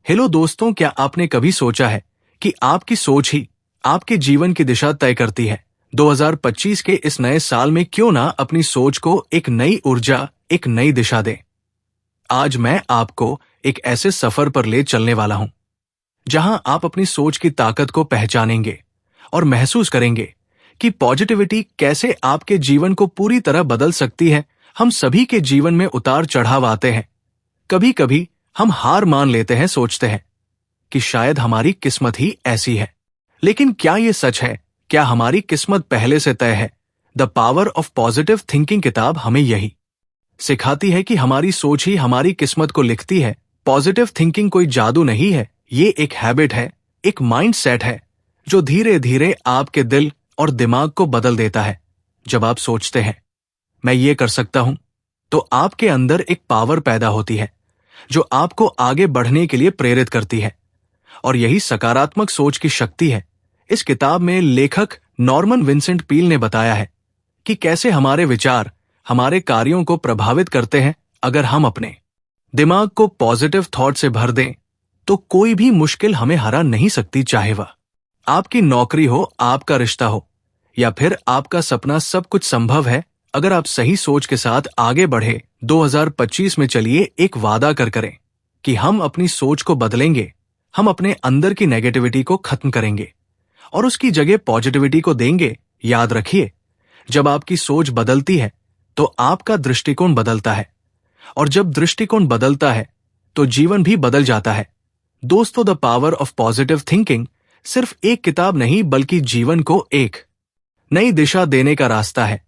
Hello दोस्तों, क्या आपने कभी सोचा है कि आपकी सोच ही आपके जीवन की दिशा तय करती है। 2025 के इस नए साल में क्यों ना अपनी सोच को एक नई ऊर्जा, एक नई दिशा दें। आज मैं आपको एक ऐसे सफर पर ले चलने वाला हूं जहां आप अपनी सोच की ताकत को पहचानेंगे और महसूस करेंगे कि पॉजिटिविटी कैसे आपके जीवन को पूरी तरह बदल सकती है। हम सभी के जीवन में उतार चढ़ाव आते हैं। कभी कभी हम हार मान लेते हैं, सोचते हैं कि शायद हमारी किस्मत ही ऐसी है। लेकिन क्या यह सच है? क्या हमारी किस्मत पहले से तय है? The power of positive thinking किताब हमें यही सिखाती है कि हमारी सोच ही हमारी किस्मत को लिखती है। पॉजिटिव थिंकिंग कोई जादू नहीं है, ये एक हैबिट है, एक माइंड सेट है जो धीरे धीरे आपके दिल और दिमाग को बदल देता है। जब आप सोचते हैं मैं ये कर सकता हूं, तो आपके अंदर एक पावर पैदा होती है जो आपको आगे बढ़ने के लिए प्रेरित करती है। और यही सकारात्मक सोच की शक्ति है। इस किताब में लेखक नॉर्मन विंसेंट पील ने बताया है कि कैसे हमारे विचार हमारे कार्यों को प्रभावित करते हैं। अगर हम अपने दिमाग को पॉजिटिव थॉट से भर दें तो कोई भी मुश्किल हमें हरा नहीं सकती, चाहे वह आपकी नौकरी हो, आपका रिश्ता हो या फिर आपका सपना। सब कुछ संभव है अगर आप सही सोच के साथ आगे बढ़े। 2025 में चलिए एक वादा करें कि हम अपनी सोच को बदलेंगे। हम अपने अंदर की नेगेटिविटी को खत्म करेंगे और उसकी जगह पॉजिटिविटी को देंगे। याद रखिए, जब आपकी सोच बदलती है तो आपका दृष्टिकोण बदलता है, और जब दृष्टिकोण बदलता है तो जीवन भी बदल जाता है। दोस्तों, the power of positive thinking सिर्फ एक किताब नहीं, बल्कि जीवन को एक नई दिशा देने का रास्ता है।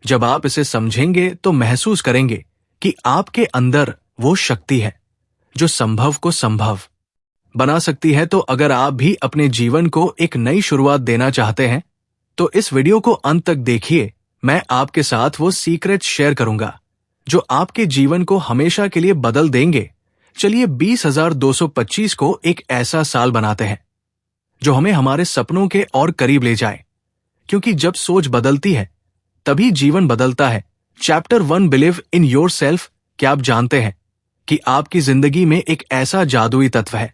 जब आप इसे समझेंगे तो महसूस करेंगे कि आपके अंदर वो शक्ति है जो संभव को संभव बना सकती है। तो अगर आप भी अपने जीवन को एक नई शुरुआत देना चाहते हैं तो इस वीडियो को अंत तक देखिए। मैं आपके साथ वो सीक्रेट शेयर करूंगा जो आपके जीवन को हमेशा के लिए बदल देंगे। चलिए 20,225 को एक ऐसा साल बनाते हैं जो हमें हमारे सपनों के और करीब ले जाए, क्योंकि जब सोच बदलती है तभी जीवन बदलता है। Chapter 1, believe in your self. क्या आप जानते हैं कि आपकी जिंदगी में एक ऐसा जादुई तत्व है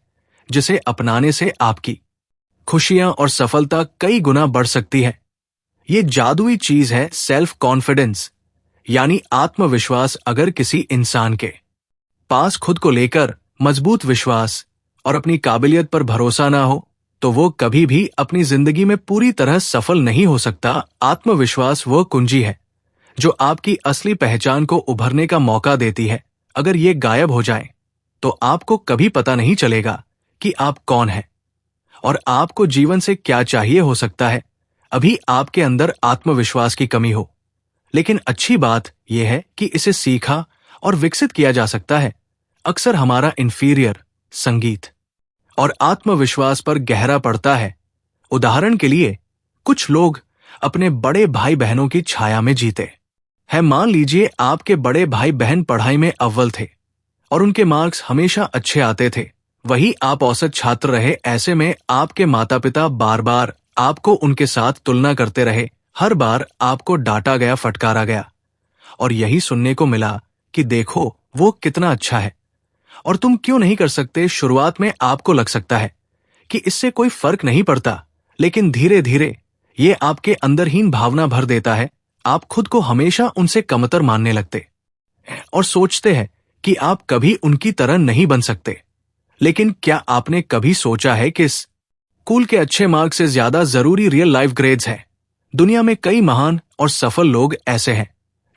जिसे अपनाने से आपकी खुशियां और सफलता कई गुना बढ़ सकती है। ये जादुई चीज है सेल्फ कॉन्फिडेंस, यानी आत्मविश्वास। अगर किसी इंसान के पास खुद को लेकर मजबूत विश्वास और अपनी काबिलियत पर भरोसा ना हो तो वो कभी भी अपनी जिंदगी में पूरी तरह सफल नहीं हो सकता। आत्मविश्वास वो कुंजी है जो आपकी असली पहचान को उभरने का मौका देती है। अगर ये गायब हो जाए तो आपको कभी पता नहीं चलेगा कि आप कौन हैं और आपको जीवन से क्या चाहिए। हो सकता है अभी आपके अंदर आत्मविश्वास की कमी हो, लेकिन अच्छी बात यह है कि इसे सीखा और विकसित किया जा सकता है। अक्सर हमारा इंफीरियर संगीत और आत्मविश्वास पर गहरा पड़ता है। उदाहरण के लिए, कुछ लोग अपने बड़े भाई बहनों की छाया में जीते हैं। मान लीजिए आपके बड़े भाई बहन पढ़ाई में अव्वल थे और उनके मार्क्स हमेशा अच्छे आते थे, वही आप औसत छात्र रहे। ऐसे में आपके माता पिता बार बार आपको उनके साथ तुलना करते रहे। हर बार आपको डांटा गया, फटकारा गया और यही सुनने को मिला कि देखो वो कितना अच्छा है और तुम क्यों नहीं कर सकते। शुरुआत में आपको लग सकता है कि इससे कोई फर्क नहीं पड़ता, लेकिन धीरे धीरे ये आपके अंदर हीन भावना भर देता है। आप खुद को हमेशा उनसे कमतर मानने लगते और सोचते हैं कि आप कभी उनकी तरह नहीं बन सकते। लेकिन क्या आपने कभी सोचा है कि स्कूल के अच्छे मार्क्स से ज्यादा जरूरी रियल लाइफ ग्रेड्स हैं? दुनिया में कई महान और सफल लोग ऐसे हैं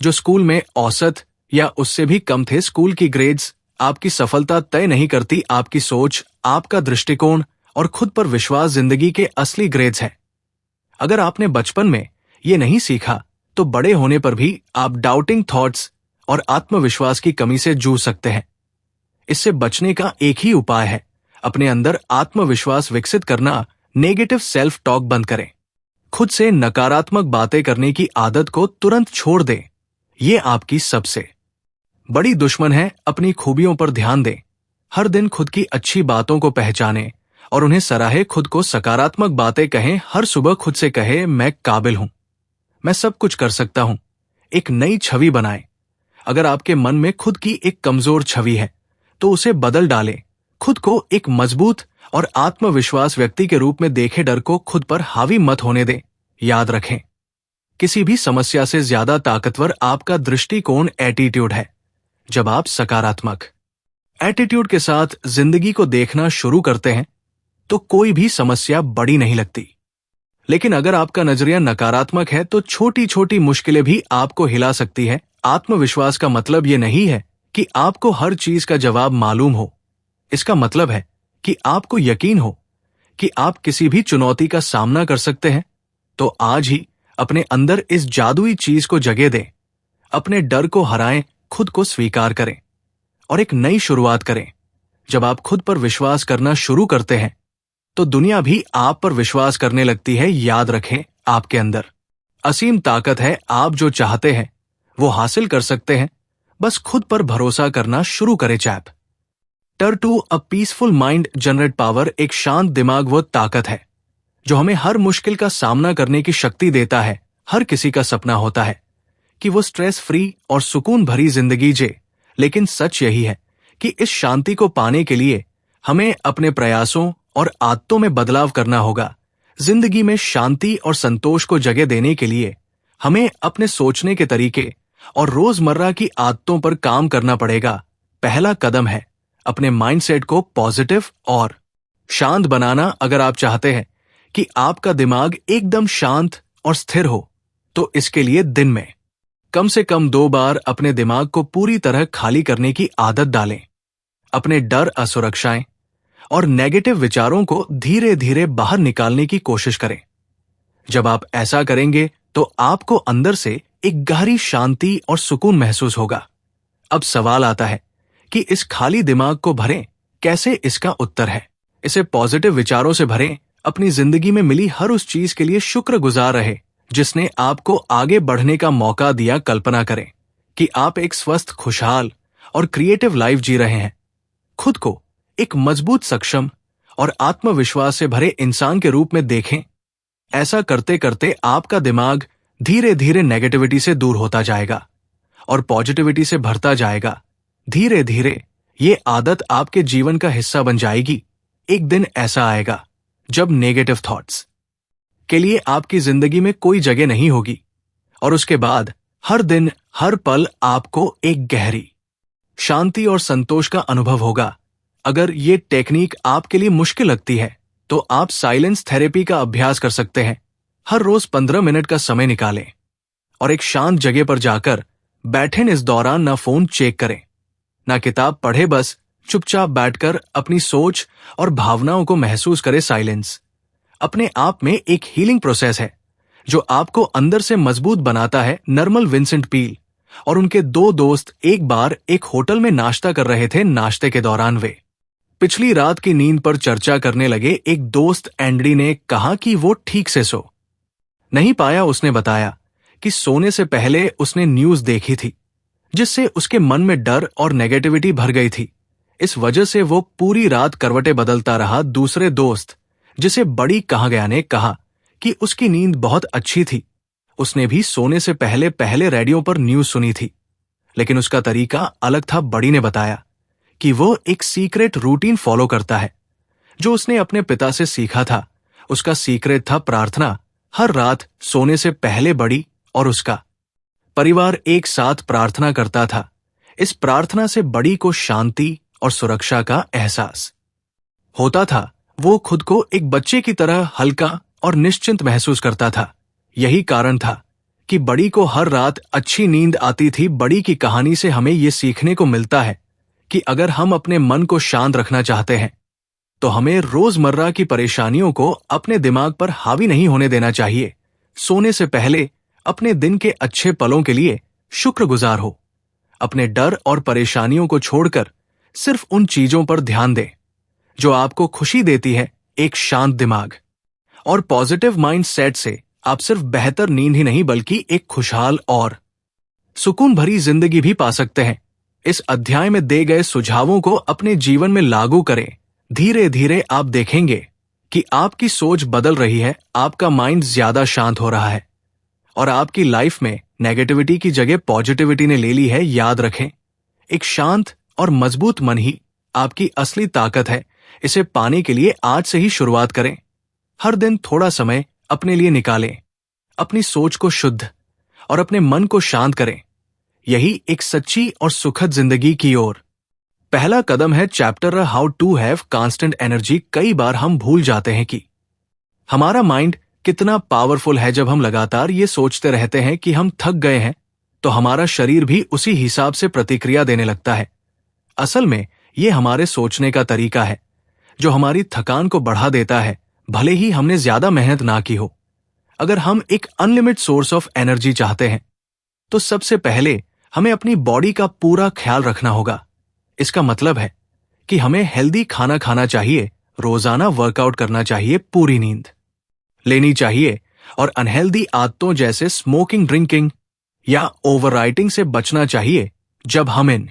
जो स्कूल में औसत या उससे भी कम थे। स्कूल की ग्रेड्स आपकी सफलता तय नहीं करती, आपकी सोच, आपका दृष्टिकोण और खुद पर विश्वास जिंदगी के असली ग्रेड्स हैं। अगर आपने बचपन में ये नहीं सीखा तो बड़े होने पर भी आप डाउटिंग थॉट्स और आत्मविश्वास की कमी से जूझ सकते हैं। इससे बचने का एक ही उपाय है, अपने अंदर आत्मविश्वास विकसित करना। नेगेटिव सेल्फ टॉक बंद करें। खुद से नकारात्मक बातें करने की आदत को तुरंत छोड़ दें। ये आपकी सबसे बड़ी दुश्मन है। अपनी खूबियों पर ध्यान दें। हर दिन खुद की अच्छी बातों को पहचानें और उन्हें सराहे। खुद को सकारात्मक बातें कहें। हर सुबह खुद से कहे, मैं काबिल हूं, मैं सब कुछ कर सकता हूं। एक नई छवि बनाएं। अगर आपके मन में खुद की एक कमजोर छवि है तो उसे बदल डालें। खुद को एक मजबूत और आत्मविश्वास व्यक्ति के रूप में देखें। डर को खुद पर हावी मत होने दें। याद रखें, किसी भी समस्या से ज्यादा ताकतवर आपका दृष्टिकोण एटीट्यूड है। जब आप सकारात्मक एटीट्यूड के साथ जिंदगी को देखना शुरू करते हैं तो कोई भी समस्या बड़ी नहीं लगती। लेकिन अगर आपका नजरिया नकारात्मक है तो छोटी छोटी मुश्किलें भी आपको हिला सकती हैं। आत्मविश्वास का मतलब यह नहीं है कि आपको हर चीज का जवाब मालूम हो। इसका मतलब है कि आपको यकीन हो कि आप किसी भी चुनौती का सामना कर सकते हैं। तो आज ही अपने अंदर इस जादुई चीज को जगह दें। अपने डर को हराएं, खुद को स्वीकार करें और एक नई शुरुआत करें। जब आप खुद पर विश्वास करना शुरू करते हैं तो दुनिया भी आप पर विश्वास करने लगती है। याद रखें, आपके अंदर असीम ताकत है। आप जो चाहते हैं वो हासिल कर सकते हैं। बस खुद पर भरोसा करना शुरू करें। Chapter two a peaceful mind generate power. एक शांत दिमाग वो ताकत है जो हमें हर मुश्किल का सामना करने की शक्ति देता है। हर किसी का सपना होता है कि वो स्ट्रेस फ्री और सुकून भरी जिंदगी जिए, लेकिन सच यही है कि इस शांति को पाने के लिए हमें अपने प्रयासों और आदतों में बदलाव करना होगा। जिंदगी में शांति और संतोष को जगह देने के लिए हमें अपने सोचने के तरीके और रोजमर्रा की आदतों पर काम करना पड़ेगा। पहला कदम है अपने माइंडसेट को पॉजिटिव और शांत बनाना। अगर आप चाहते हैं कि आपका दिमाग एकदम शांत और स्थिर हो तो इसके लिए दिन में कम से कम 2 बार अपने दिमाग को पूरी तरह खाली करने की आदत डालें। अपने डर, असुरक्षाएं और नेगेटिव विचारों को धीरे धीरे बाहर निकालने की कोशिश करें। जब आप ऐसा करेंगे तो आपको अंदर से एक गहरी शांति और सुकून महसूस होगा। अब सवाल आता है कि इस खाली दिमाग को भरें कैसे। इसका उत्तर है, इसे पॉजिटिव विचारों से भरें। अपनी जिंदगी में मिली हर उस चीज के लिए शुक्रगुजार रहे जिसने आपको आगे बढ़ने का मौका दिया। कल्पना करें कि आप एक स्वस्थ, खुशहाल और क्रिएटिव लाइफ जी रहे हैं। खुद को एक मजबूत, सक्षम और आत्मविश्वास से भरे इंसान के रूप में देखें। ऐसा करते करते आपका दिमाग धीरे धीरे नेगेटिविटी से दूर होता जाएगा और पॉजिटिविटी से भरता जाएगा। धीरे धीरे ये आदत आपके जीवन का हिस्सा बन जाएगी। एक दिन ऐसा आएगा जब नेगेटिव थॉट्स के लिए आपकी जिंदगी में कोई जगह नहीं होगी और उसके बाद हर दिन, हर पल आपको एक गहरी शांति और संतोष का अनुभव होगा। अगर ये टेक्निक आपके लिए मुश्किल लगती है तो आप साइलेंस थेरेपी का अभ्यास कर सकते हैं। हर रोज 15 मिनट का समय निकालें और एक शांत जगह पर जाकर बैठें। इस दौरान ना फोन चेक करें, ना किताब पढ़े, बस चुपचाप बैठकर अपनी सोच और भावनाओं को महसूस करें। साइलेंस अपने आप में एक हीलिंग प्रोसेस है जो आपको अंदर से मजबूत बनाता है। नॉर्मन विंसेंट पील और उनके 2 दोस्त एक बार एक होटल में नाश्ता कर रहे थे। नाश्ते के दौरान वे पिछली रात की नींद पर चर्चा करने लगे। एक दोस्त, एंड्री, ने कहा कि वो ठीक से सो नहीं पाया। उसने बताया कि सोने से पहले उसने न्यूज देखी थी जिससे उसके मन में डर और नेगेटिविटी भर गई थी। इस वजह से वो पूरी रात करवटें बदलता रहा। दूसरे दोस्त, जिसे बड़ी कहा गया, ने कहा कि उसकी नींद बहुत अच्छी थी। उसने भी सोने से पहले पहले रेडियो पर न्यूज सुनी थी, लेकिन उसका तरीका अलग था। बड़ी ने बताया कि वो एक सीक्रेट रूटीन फॉलो करता है जो उसने अपने पिता से सीखा था। उसका सीक्रेट था प्रार्थना। हर रात सोने से पहले बड़ी और उसका परिवार एक साथ प्रार्थना करता था। इस प्रार्थना से बड़ी को शांति और सुरक्षा का एहसास होता था। वो खुद को एक बच्चे की तरह हल्का और निश्चिंत महसूस करता था। यही कारण था कि बड़ी को हर रात अच्छी नींद आती थी। बड़ी की कहानी से हमें ये सीखने को मिलता है कि अगर हम अपने मन को शांत रखना चाहते हैं तो हमें रोजमर्रा की परेशानियों को अपने दिमाग पर हावी नहीं होने देना चाहिए। सोने से पहले अपने दिन के अच्छे पलों के लिए शुक्रगुजार हो। अपने डर और परेशानियों को छोड़कर सिर्फ उन चीजों पर ध्यान दें जो आपको खुशी देती है। एक शांत दिमाग और पॉजिटिव माइंड सेट से आप सिर्फ बेहतर नींद ही नहीं बल्कि एक खुशहाल और सुकून भरी जिंदगी भी पा सकते हैं। इस अध्याय में दिए गए सुझावों को अपने जीवन में लागू करें। धीरे धीरे आप देखेंगे कि आपकी सोच बदल रही है, आपका माइंड ज्यादा शांत हो रहा है और आपकी लाइफ में नेगेटिविटी की जगह पॉजिटिविटी ने ले ली है। याद रखें, एक शांत और मजबूत मन ही आपकी असली ताकत है, इसे पाने के लिए आज से ही शुरुआत करें। हर दिन थोड़ा समय अपने लिए निकालें, अपनी सोच को शुद्ध और अपने मन को शांत करें। यही एक सच्ची और सुखद जिंदगी की ओर पहला कदम है। Chapter how to have constant energy. कई बार हम भूल जाते हैं कि हमारा माइंड कितना पावरफुल है। जब हम लगातार ये सोचते रहते हैं कि हम थक गए हैं, तो हमारा शरीर भी उसी हिसाब से प्रतिक्रिया देने लगता है। असल में ये हमारे सोचने का तरीका है जो हमारी थकान को बढ़ा देता है, भले ही हमने ज्यादा मेहनत ना की हो। अगर हम एक अनलिमिटेड सोर्स ऑफ एनर्जी चाहते हैं, तो सबसे पहले हमें अपनी बॉडी का पूरा ख्याल रखना होगा। इसका मतलब है कि हमें हेल्दी खाना खाना चाहिए, रोजाना वर्कआउट करना चाहिए, पूरी नींद लेनी चाहिए और अनहेल्दी आदतों जैसे स्मोकिंग, ड्रिंकिंग या ओवरराइटिंग से बचना चाहिए। जब हम इन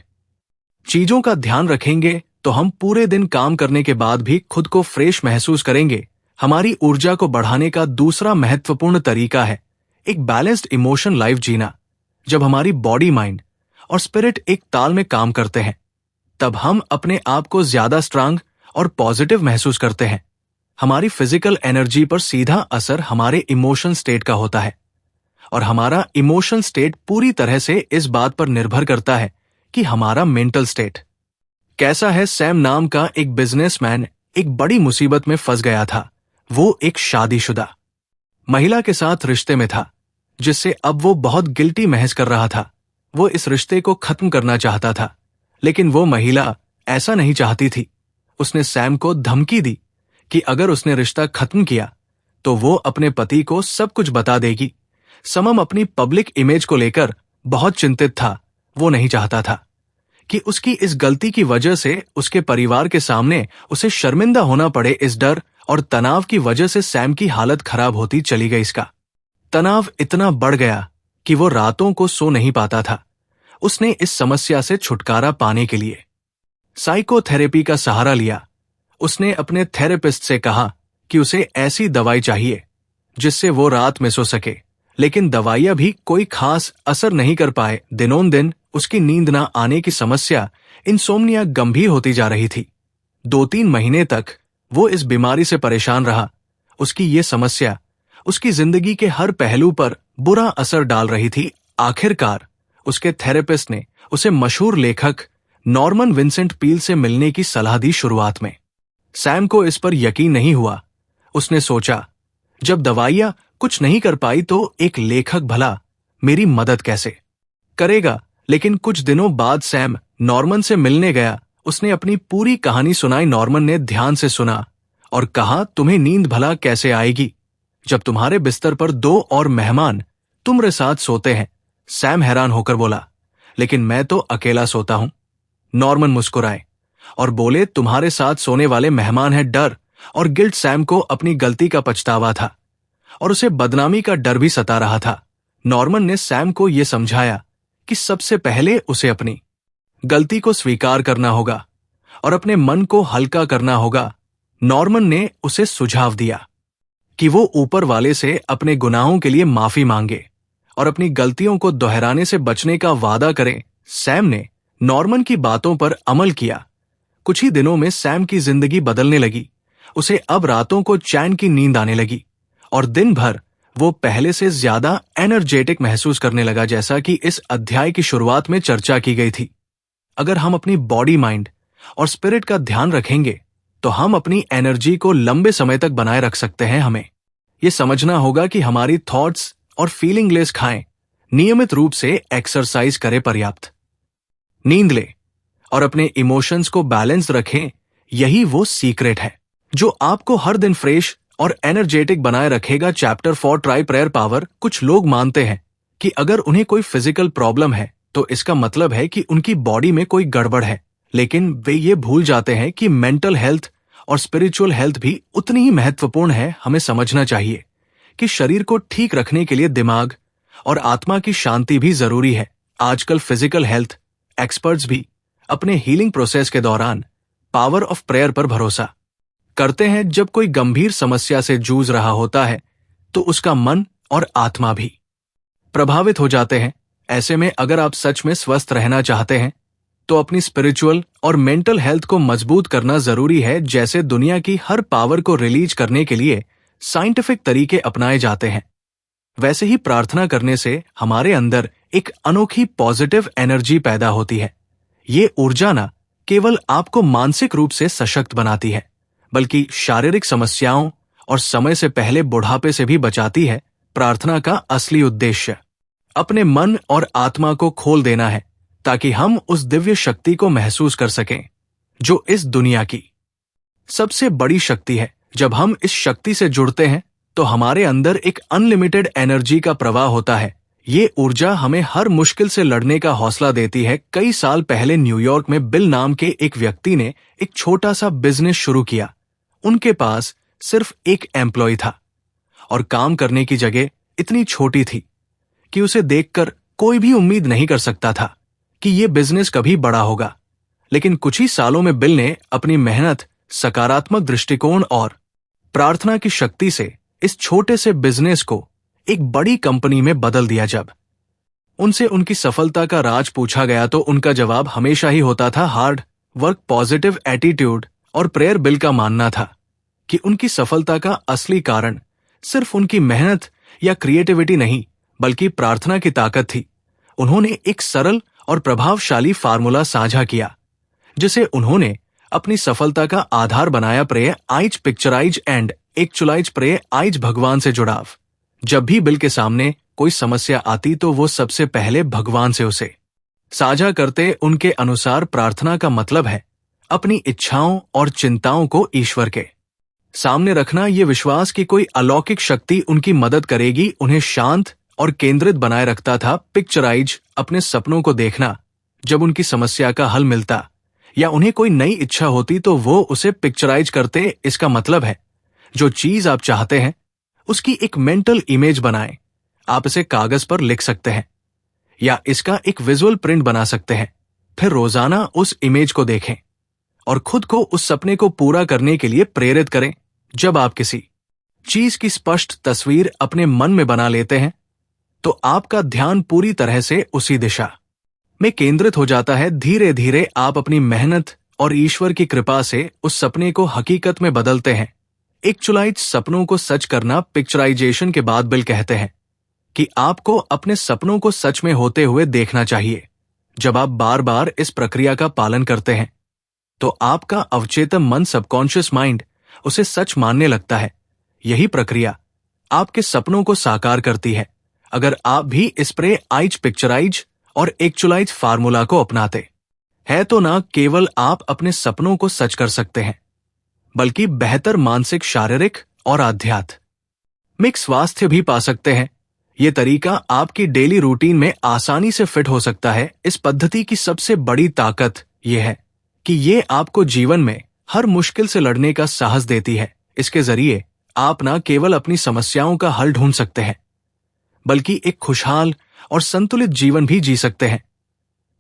चीजों का ध्यान रखेंगे तो हम पूरे दिन काम करने के बाद भी खुद को फ्रेश महसूस करेंगे। हमारी ऊर्जा को बढ़ाने का दूसरा महत्वपूर्ण तरीका है एक बैलेंस्ड इमोशन लाइफ जीना। जब हमारी बॉडी, माइंड और स्पिरिट एक ताल में काम करते हैं, तब हम अपने आप को ज्यादा स्ट्रांग और पॉजिटिव महसूस करते हैं। हमारी फिजिकल एनर्जी पर सीधा असर हमारे इमोशन स्टेट का होता है और हमारा इमोशन स्टेट पूरी तरह से इस बात पर निर्भर करता है कि हमारा मेंटल स्टेट कैसा है। सैम नाम का एक बिजनेसमैन एक बड़ी मुसीबत में फंस गया था। वो एक शादीशुदा महिला के साथ रिश्ते में था, जिससे अब वो बहुत गिल्टी महसूस कर रहा था। वो इस रिश्ते को खत्म करना चाहता था, लेकिन वो महिला ऐसा नहीं चाहती थी। उसने सैम को धमकी दी कि अगर उसने रिश्ता खत्म किया तो वो अपने पति को सब कुछ बता देगी। समम अपनी पब्लिक इमेज को लेकर बहुत चिंतित था। वो नहीं चाहता था कि उसकी इस गलती की वजह से उसके परिवार के सामने उसे शर्मिंदा होना पड़े। इस डर और तनाव की वजह से सैम की हालत खराब होती चली गई। इसका तनाव इतना बढ़ गया कि वो रातों को सो नहीं पाता था। उसने इस समस्या से छुटकारा पाने के लिए साइकोथेरेपी का सहारा लिया। उसने अपने थेरेपिस्ट से कहा कि उसे ऐसी दवाई चाहिए जिससे वो रात में सो सके, लेकिन दवाइयां भी कोई खास असर नहीं कर पाए। दिनों दिन उसकी नींद ना आने की समस्या, इंसोम्निया, गंभीर होती जा रही थी। 2-3 महीने तक वो इस बीमारी से परेशान रहा। उसकी ये समस्या उसकी जिंदगी के हर पहलू पर बुरा असर डाल रही थी। आखिरकार उसके थेरेपिस्ट ने उसे मशहूर लेखक नॉर्मन विंसेंट पील से मिलने की सलाह दी। शुरुआत में सैम को इस पर यकीन नहीं हुआ। उसने सोचा, जब दवाइयां कुछ नहीं कर पाई तो एक लेखक भला मेरी मदद कैसे करेगा। लेकिन कुछ दिनों बाद सैम नॉर्मन से मिलने गया। उसने अपनी पूरी कहानी सुनाई। नॉर्मन ने ध्यान से सुना और कहा, तुम्हें नींद भला कैसे आएगी जब तुम्हारे बिस्तर पर 2 और मेहमान तुम्हारे साथ सोते हैं। सैम हैरान होकर बोला, लेकिन मैं तो अकेला सोता हूं। नॉर्मन मुस्कुराए और बोले, तुम्हारे साथ सोने वाले मेहमान हैं डर और गिल्ट। सैम को अपनी गलती का पछतावा था और उसे बदनामी का डर भी सता रहा था। नॉर्मन ने सैम को यह समझाया कि सबसे पहले उसे अपनी गलती को स्वीकार करना होगा और अपने मन को हल्का करना होगा। नॉर्मन ने उसे सुझाव दिया कि वो ऊपर वाले से अपने गुनाहों के लिए माफी मांगे और अपनी गलतियों को दोहराने से बचने का वादा करें। सैम ने नॉर्मन की बातों पर अमल किया। कुछ ही दिनों में सैम की जिंदगी बदलने लगी। उसे अब रातों को चैन की नींद आने लगी और दिन भर वो पहले से ज्यादा एनर्जेटिक महसूस करने लगा, जैसा कि इस अध्याय की शुरुआत में चर्चा की गई थी। अगर हम अपनी बॉडी, माइंड और स्पिरिट का ध्यान रखेंगे तो हम अपनी एनर्जी को लंबे समय तक बनाए रख सकते हैं। हमें यह समझना होगा कि हमारी थॉट्स और फीलिंग लेस खाएं, नियमित रूप से एक्सरसाइज करें, पर्याप्त नींद ले और अपने इमोशंस को बैलेंस रखें। यही वो सीक्रेट है जो आपको हर दिन फ्रेश और एनर्जेटिक बनाए रखेगा। Chapter 4 try prayer power. कुछ लोग मानते हैं कि अगर उन्हें कोई फिजिकल प्रॉब्लम है तो इसका मतलब है कि उनकी बॉडी में कोई गड़बड़ है, लेकिन वे ये भूल जाते हैं कि मेंटल हेल्थ और स्पिरिचुअल हेल्थ भी उतनी ही महत्वपूर्ण है। हमें समझना चाहिए कि शरीर को ठीक रखने के लिए दिमाग और आत्मा की शांति भी जरूरी है। आजकल फिजिकल हेल्थ एक्सपर्ट्स भी अपने हीलिंग प्रोसेस के दौरान पावर ऑफ प्रेयर पर भरोसा करते हैं। जब कोई गंभीर समस्या से जूझ रहा होता है तो उसका मन और आत्मा भी प्रभावित हो जाते हैं। ऐसे में अगर आप सच में स्वस्थ रहना चाहते हैं तो अपनी स्पिरिचुअल और मेंटल हेल्थ को मजबूत करना जरूरी है। जैसे दुनिया की हर पावर को रिलीज करने के लिए साइंटिफिक तरीके अपनाए जाते हैं, वैसे ही प्रार्थना करने से हमारे अंदर एक अनोखी पॉजिटिव एनर्जी पैदा होती है। ये ऊर्जा न केवल आपको मानसिक रूप से सशक्त बनाती है, बल्कि शारीरिक समस्याओं और समय से पहले बुढ़ापे से भी बचाती है। प्रार्थना का असली उद्देश्य अपने मन और आत्मा को खोल देना है, ताकि हम उस दिव्य शक्ति को महसूस कर सकें जो इस दुनिया की सबसे बड़ी शक्ति है। जब हम इस शक्ति से जुड़ते हैं तो हमारे अंदर एक अनलिमिटेड एनर्जी का प्रवाह होता है। ये ऊर्जा हमें हर मुश्किल से लड़ने का हौसला देती है। कई साल पहले न्यूयॉर्क में बिल नाम के एक व्यक्ति ने एक छोटा सा बिजनेस शुरू किया। उनके पास सिर्फ एक एम्प्लॉय था और काम करने की जगह इतनी छोटी थी कि उसे देखकर कोई भी उम्मीद नहीं कर सकता था कि ये बिजनेस कभी बड़ा होगा। लेकिन कुछ ही सालों में बिल ने अपनी मेहनत, सकारात्मक दृष्टिकोण और प्रार्थना की शक्ति से इस छोटे से बिजनेस को एक बड़ी कंपनी में बदल दिया। जब उनसे उनकी सफलता का राज पूछा गया तो उनका जवाब हमेशा ही होता था हार्ड वर्क, पॉजिटिव एटीट्यूड और प्रेयर। बिल का मानना था कि उनकी सफलता का असली कारण सिर्फ उनकी मेहनत या क्रिएटिविटी नहीं, बल्कि प्रार्थना की ताकत थी। उन्होंने एक सरल और प्रभावशाली फार्मूला साझा किया, जिसे उन्होंने अपनी सफलता का आधार बनाया। Praise picturize and actualize. Praise भगवान से जुड़ाव। जब भी बिल के सामने कोई समस्या आती तो वो सबसे पहले भगवान से उसे साझा करते। उनके अनुसार प्रार्थना का मतलब है अपनी इच्छाओं और चिंताओं को ईश्वर के सामने रखना। ये विश्वास कि कोई अलौकिक शक्ति उनकी मदद करेगी उन्हें शांत और केंद्रित बनाए रखता था। पिक्चराइज, अपने सपनों को देखना। जब उनकी समस्या का हल मिलता या उन्हें कोई नई इच्छा होती तो वो उसे पिक्चराइज करते। इसका मतलब है जो चीज आप चाहते हैं उसकी एक मेंटल इमेज बनाएं। आप इसे कागज पर लिख सकते हैं या इसका एक विजुअल प्रिंट बना सकते हैं। फिर रोजाना उस इमेज को देखें और खुद को उस सपने को पूरा करने के लिए प्रेरित करें। जब आप किसी चीज की स्पष्ट तस्वीर अपने मन में बना लेते हैं तो आपका ध्यान पूरी तरह से उसी दिशा में केंद्रित हो जाता है। धीरे धीरे आप अपनी मेहनत और ईश्वर की कृपा से उस सपने को हकीकत में बदलते हैं। एक्चुअलाइज, सपनों को सच करना। पिक्चराइजेशन के बाद बिल कहते हैं कि आपको अपने सपनों को सच में होते हुए देखना चाहिए। जब आप बार बार इस प्रक्रिया का पालन करते हैं तो आपका अवचेतन मन, सबकॉन्शियस माइंड, उसे सच मानने लगता है। यही प्रक्रिया आपके सपनों को साकार करती है। अगर आप भी इस प्रे आइज, पिक्चराइज और एक्चुअलाइज फार्मूला को अपनाते हैं तो न केवल आप अपने सपनों को सच कर सकते हैं, बल्कि बेहतर मानसिक, शारीरिक और आध्यात्मिक स्वास्थ्य भी पा सकते हैं। ये तरीका आपकी डेली रूटीन में आसानी से फिट हो सकता है। इस पद्धति की सबसे बड़ी ताकत यह है कि ये आपको जीवन में हर मुश्किल से लड़ने का साहस देती है। इसके जरिए आप न केवल अपनी समस्याओं का हल ढूंढ सकते हैं, बल्कि एक खुशहाल और संतुलित जीवन भी जी सकते हैं।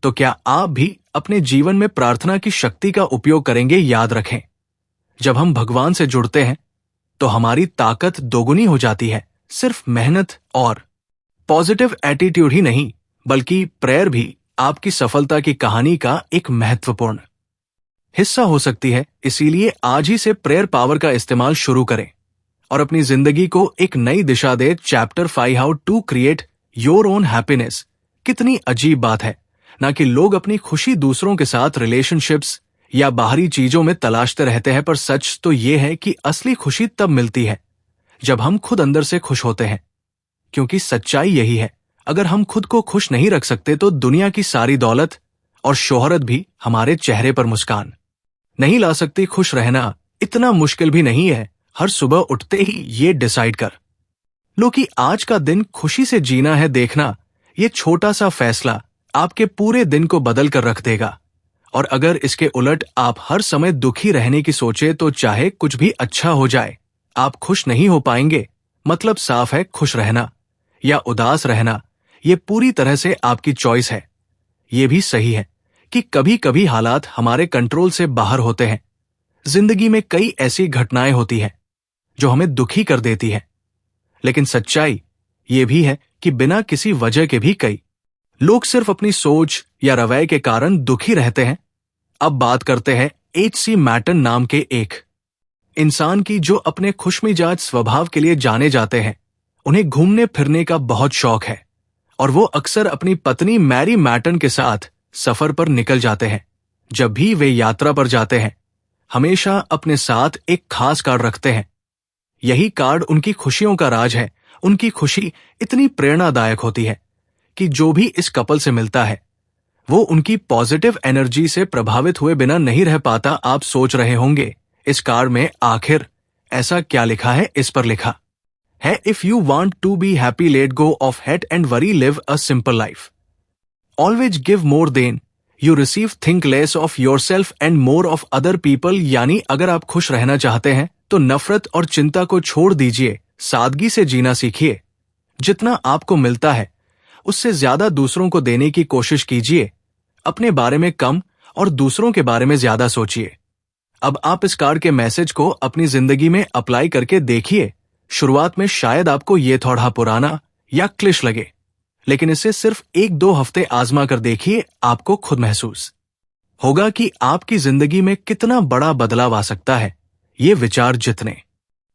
तो क्या आप भी अपने जीवन में प्रार्थना की शक्ति का उपयोग करेंगे? याद रखें, जब हम भगवान से जुड़ते हैं तो हमारी ताकत दोगुनी हो जाती है। सिर्फ मेहनत और पॉजिटिव एटीट्यूड ही नहीं, बल्कि प्रेयर भी आपकी सफलता की कहानी का एक महत्वपूर्ण हिस्सा हो सकती है। इसीलिए आज ही से प्रेयर पावर का इस्तेमाल शुरू करें और अपनी जिंदगी को एक नई दिशा दे। Chapter 5, how to create your own happiness. कितनी अजीब बात है ना कि लोग अपनी खुशी दूसरों के साथ रिलेशनशिप्स या बाहरी चीजों में तलाशते रहते हैं, पर सच तो ये है कि असली खुशी तब मिलती है जब हम खुद अंदर से खुश होते हैं। क्योंकि सच्चाई यही है, अगर हम खुद को खुश नहीं रख सकते तो दुनिया की सारी दौलत और शोहरत भी हमारे चेहरे पर मुस्कान नहीं ला सकती। खुश रहना इतना मुश्किल भी नहीं है। हर सुबह उठते ही ये डिसाइड कर लो कि आज का दिन खुशी से जीना है। देखना, ये छोटा सा फैसला आपके पूरे दिन को बदल कर रख देगा। और अगर इसके उलट आप हर समय दुखी रहने की सोचे तो चाहे कुछ भी अच्छा हो जाए, आप खुश नहीं हो पाएंगे। मतलब साफ है, खुश रहना या उदास रहना ये पूरी तरह से आपकी चॉइस है। ये भी सही है कि कभी कभी हालात हमारे कंट्रोल से बाहर होते हैं। जिंदगी में कई ऐसी घटनाएं होती हैं जो हमें दुखी कर देती है, लेकिन सच्चाई ये भी है कि बिना किसी वजह के भी कई लोग सिर्फ अपनी सोच या रवैये के कारण दुखी रहते हैं। अब बात करते हैं H.C. मैटन नाम के एक इंसान की, जो अपने खुशमिजाज स्वभाव के लिए जाने जाते हैं। उन्हें घूमने फिरने का बहुत शौक है और वो अक्सर अपनी पत्नी मैरी मैटन के साथ सफर पर निकल जाते हैं। जब भी वे यात्रा पर जाते हैं, हमेशा अपने साथ एक खास कार्ड रखते हैं। यही कार्ड उनकी खुशियों का राज है। उनकी खुशी इतनी प्रेरणादायक होती है कि जो भी इस कपल से मिलता है, वो उनकी पॉजिटिव एनर्जी से प्रभावित हुए बिना नहीं रह पाता। आप सोच रहे होंगे, इस कार्ड में आखिर ऐसा क्या लिखा है? इस पर लिखा है, if you want to be happy, let go of hate and worry, live a simple life, always give more than you receive, think less of your self and more of other people. यानी अगर आप खुश रहना चाहते हैं तो नफरत और चिंता को छोड़ दीजिए, सादगी से जीना सीखिए। जितना आपको मिलता है उससे ज्यादा दूसरों को देने की कोशिश कीजिए। अपने बारे में कम और दूसरों के बारे में ज्यादा सोचिए। अब आप इस कार्ड के मैसेज को अपनी जिंदगी में अप्लाई करके देखिए। शुरुआत में शायद आपको ये थोड़ा पुराना या क्लिश लगे, लेकिन इसे सिर्फ 1-2 हफ्ते आजमा कर देखिए। आपको खुद महसूस होगा कि आपकी जिंदगी में कितना बड़ा बदलाव आ सकता है। ये विचार जितने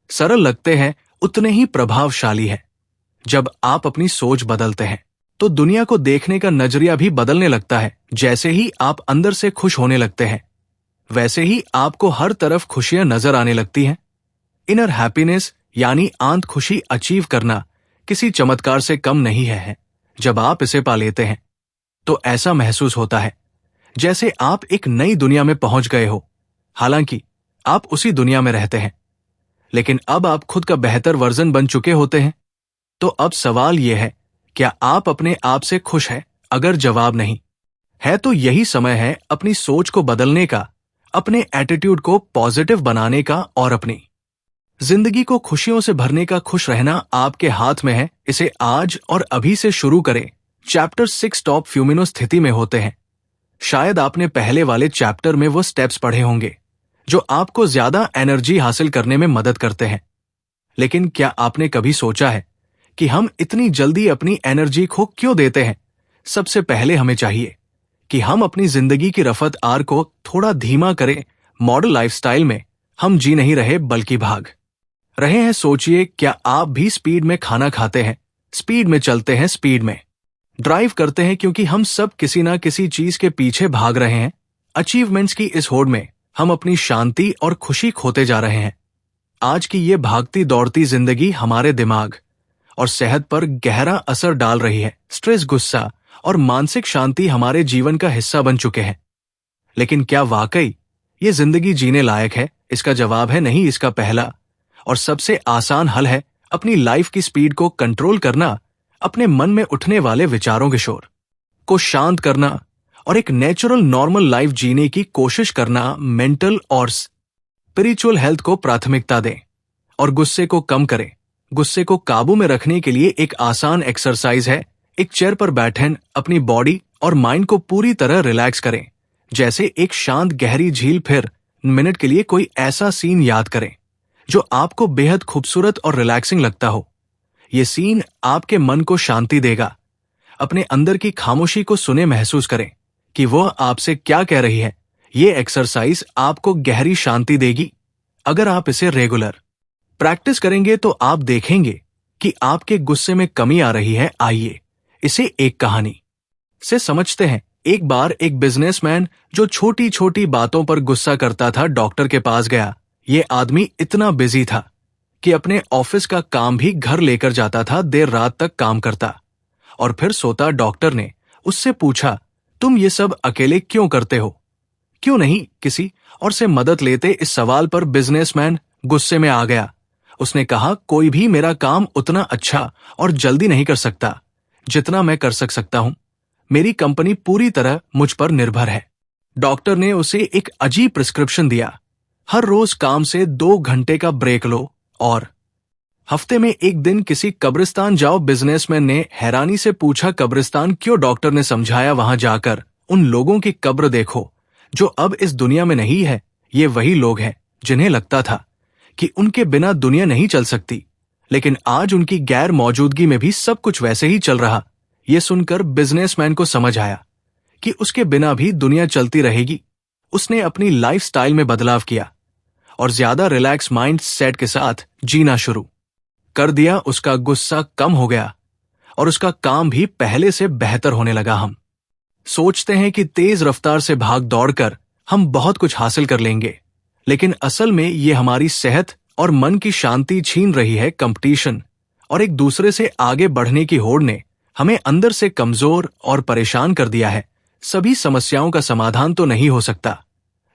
सरल लगते हैं उतने ही प्रभावशाली हैं। जब आप अपनी सोच बदलते हैं तो दुनिया को देखने का नजरिया भी बदलने लगता है। जैसे ही आप अंदर से खुश होने लगते हैं, वैसे ही आपको हर तरफ खुशियां नजर आने लगती हैं। इनर हैप्पीनेस यानी आंत खुशी अचीव करना किसी चमत्कार से कम नहीं है। जब आप इसे पा लेते हैं तो ऐसा महसूस होता है जैसे आप एक नई दुनिया में पहुंच गए हो। हालांकि आप उसी दुनिया में रहते हैं, लेकिन अब आप खुद का बेहतर वर्जन बन चुके होते हैं। तो अब सवाल यह है, क्या आप अपने आप से खुश हैं? अगर जवाब नहीं है तो यही समय है अपनी सोच को बदलने का, अपने एटीट्यूड को पॉजिटिव बनाने का और अपनी जिंदगी को खुशियों से भरने का। खुश रहना आपके हाथ में है। इसे आज और अभी से शुरू करें। चैप्टर 6 टॉप फ्यूमिनो स्थिति में होते हैं। शायद आपने पहले वाले चैप्टर में वो स्टेप्स पढ़े होंगे जो आपको ज्यादा एनर्जी हासिल करने में मदद करते हैं। लेकिन क्या आपने कभी सोचा है कि हम इतनी जल्दी अपनी एनर्जी खो क्यों देते हैं? सबसे पहले हमें चाहिए कि हम अपनी जिंदगी की रफ्तार को थोड़ा धीमा करें। मॉडर्न लाइफस्टाइल में हम जी नहीं रहे बल्कि भाग रहे हैं। सोचिए, क्या आप भी स्पीड में खाना खाते हैं, स्पीड में चलते हैं, स्पीड में ड्राइव करते हैं? क्योंकि हम सब किसी ना किसी चीज के पीछे भाग रहे हैं। अचीवमेंट्स की इस होड़ में हम अपनी शांति और खुशी खोते जा रहे हैं। आज की ये भागती दौड़ती जिंदगी हमारे दिमाग और सेहत पर गहरा असर डाल रही है। स्ट्रेस, गुस्सा और मानसिक शांति हमारे जीवन का हिस्सा बन चुके हैं। लेकिन क्या वाकई ये जिंदगी जीने लायक है? इसका जवाब है नहीं। इसका पहला और सबसे आसान हल है अपनी लाइफ की स्पीड को कंट्रोल करना, अपने मन में उठने वाले विचारों के शोर को शांत करना और एक नेचुरल नॉर्मल लाइफ जीने की कोशिश करना। मेंटल और स्पिरिचुअल हेल्थ को प्राथमिकता दें और गुस्से को कम करें। गुस्से को काबू में रखने के लिए एक आसान एक्सरसाइज है। एक चेयर पर बैठें, अपनी बॉडी और माइंड को पूरी तरह रिलैक्स करें, जैसे एक शांत गहरी झील। फिर मिनट के लिए कोई ऐसा सीन याद करें जो आपको बेहद खूबसूरत और रिलैक्सिंग लगता हो। ये सीन आपके मन को शांति देगा। अपने अंदर की खामोशी को सुने, महसूस करें कि वह आपसे क्या कह रही है। ये एक्सरसाइज आपको गहरी शांति देगी। अगर आप इसे रेगुलर प्रैक्टिस करेंगे तो आप देखेंगे कि आपके गुस्से में कमी आ रही है। आइए इसे एक कहानी से समझते हैं। एक बार एक बिजनेसमैन जो छोटी छोटी बातों पर गुस्सा करता था, डॉक्टर के पास गया। ये आदमी इतना बिजी था कि अपने ऑफिस का काम भी घर लेकर जाता था, देर रात तक काम करता और फिर सोता। डॉक्टर ने उससे पूछा, तुम ये सब अकेले क्यों करते हो? क्यों नहीं किसी और से मदद लेते? इस सवाल पर बिजनेसमैन गुस्से में आ गया। उसने कहा, कोई भी मेरा काम उतना अच्छा और जल्दी नहीं कर सकता जितना मैं कर सकता हूं। मेरी कंपनी पूरी तरह मुझ पर निर्भर है। डॉक्टर ने उसे एक अजीब प्रिस्क्रिप्शन दिया, हर रोज काम से 2 घंटे का ब्रेक लो और हफ्ते में एक दिन किसी कब्रिस्तान जाओ। बिजनेसमैन ने हैरानी से पूछा, कब्रिस्तान क्यों? डॉक्टर ने समझाया, वहां जाकर उन लोगों की कब्र देखो जो अब इस दुनिया में नहीं है। ये वही लोग हैं जिन्हें लगता था कि उनके बिना दुनिया नहीं चल सकती, लेकिन आज उनकी गैर मौजूदगी में भी सब कुछ वैसे ही चल रहा। ये सुनकर बिजनेसमैन को समझ आया कि उसके बिना भी दुनिया चलती रहेगी। उसने अपनी लाइफस्टाइल में बदलाव किया और ज्यादा रिलैक्स माइंड सेट के साथ जीना शुरू कर दिया। उसका गुस्सा कम हो गया और उसका काम भी पहले से बेहतर होने लगा। हम सोचते हैं कि तेज रफ्तार से भाग दौड़कर हम बहुत कुछ हासिल कर लेंगे, लेकिन असल में ये हमारी सेहत और मन की शांति छीन रही है। कंपटीशन और एक दूसरे से आगे बढ़ने की होड़ ने हमें अंदर से कमजोर और परेशान कर दिया है। सभी समस्याओं का समाधान तो नहीं हो सकता,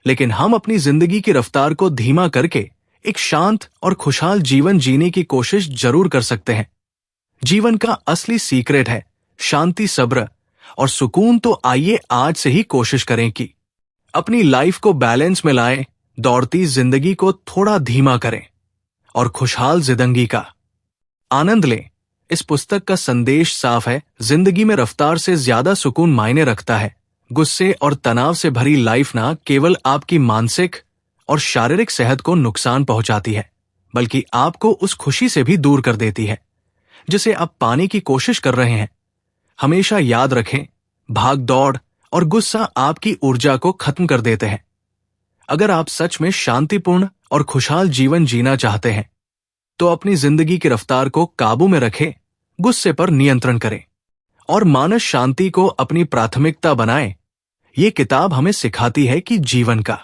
लेकिन हम अपनी जिंदगी की रफ्तार को धीमा करके एक शांत और खुशहाल जीवन जीने की कोशिश जरूर कर सकते हैं। जीवन का असली सीक्रेट है शांति, सब्र और सुकून। तो आइए आज से ही कोशिश करें कि अपनी लाइफ को बैलेंस में लाएं, दौड़ती जिंदगी को थोड़ा धीमा करें और खुशहाल जिंदगी का आनंद लें। इस पुस्तक का संदेश साफ है, जिंदगी में रफ्तार से ज्यादा सुकून मायने रखता है। गुस्से और तनाव से भरी लाइफ ना केवल आपकी मानसिक और शारीरिक सेहत को नुकसान पहुंचाती है, बल्कि आपको उस खुशी से भी दूर कर देती है जिसे आप पाने की कोशिश कर रहे हैं। हमेशा याद रखें, भाग दौड़ और गुस्सा आपकी ऊर्जा को खत्म कर देते हैं। अगर आप सच में शांतिपूर्ण और खुशहाल जीवन जीना चाहते हैं तो अपनी जिंदगी की रफ्तार को काबू में रखें, गुस्से पर नियंत्रण करें और मानस शांति को अपनी प्राथमिकता बनाएं। ये किताब हमें सिखाती है कि जीवन का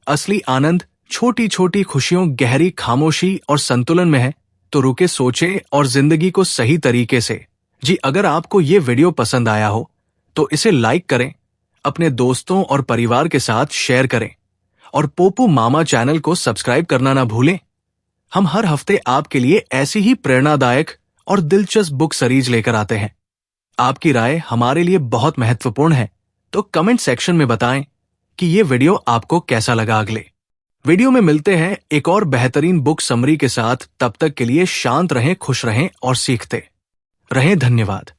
असली आनंद छोटी छोटी खुशियों, गहरी खामोशी और संतुलन में है। तो रुके, सोचे और जिंदगी को सही तरीके से जी। अगर आपको ये वीडियो पसंद आया हो तो इसे लाइक करें, अपने दोस्तों और परिवार के साथ शेयर करें और पोपू मामा चैनल को सब्सक्राइब करना ना भूलें। हम हर हफ्ते आपके लिए ऐसी ही प्रेरणादायक और दिलचस्प बुक सीरीज लेकर आते हैं। आपकी राय हमारे लिए बहुत महत्वपूर्ण है, तो कमेंट सेक्शन में बताएं कि ये वीडियो आपको कैसा लगा। अगले वीडियो में मिलते हैं एक और बेहतरीन बुक समरी के साथ। तब तक के लिए शांत रहें, खुश रहें और सीखते रहें। धन्यवाद।